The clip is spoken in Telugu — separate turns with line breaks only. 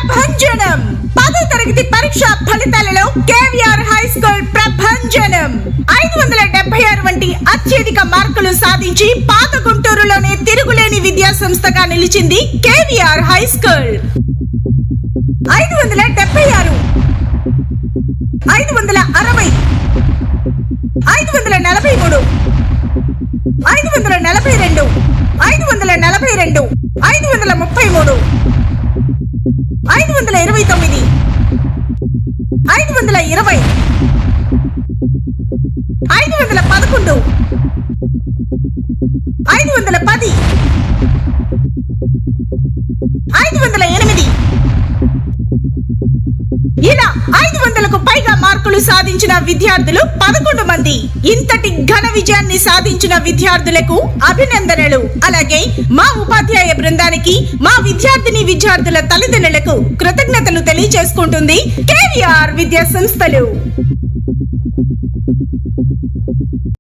ప్రభంజనం 10వ తరగతి పరీక్ష ఫలితాలలో కేవీఆర్ హై స్కూల్ ప్రభంజనం 576 వంటి అత్యధిక మార్కులు సాధించి పాత గుంటూరులోనే తిరుగులేని విద్యా సంస్థగా నిలిచింది కేవీఆర్ హై స్కూల్. 576 560 543 542 542 533 529 520 511 510 508 ఇలా 500కు పైగా మార్కులు సాధించిన విద్యార్థులు 11 మంది. ఇంతటి ఘన విజయాన్ని సాధించిన విద్యార్థులకు అభినందనలు. అలాగే మా ఉపాధ్యాయ బృందానికి, మా విద్యార్థుల తల్లిదండ్రులకు కృతజ్ఞతలు తెలియజేసుకుంటుంది కేవీఆర్ విద్యా సంస్థలు.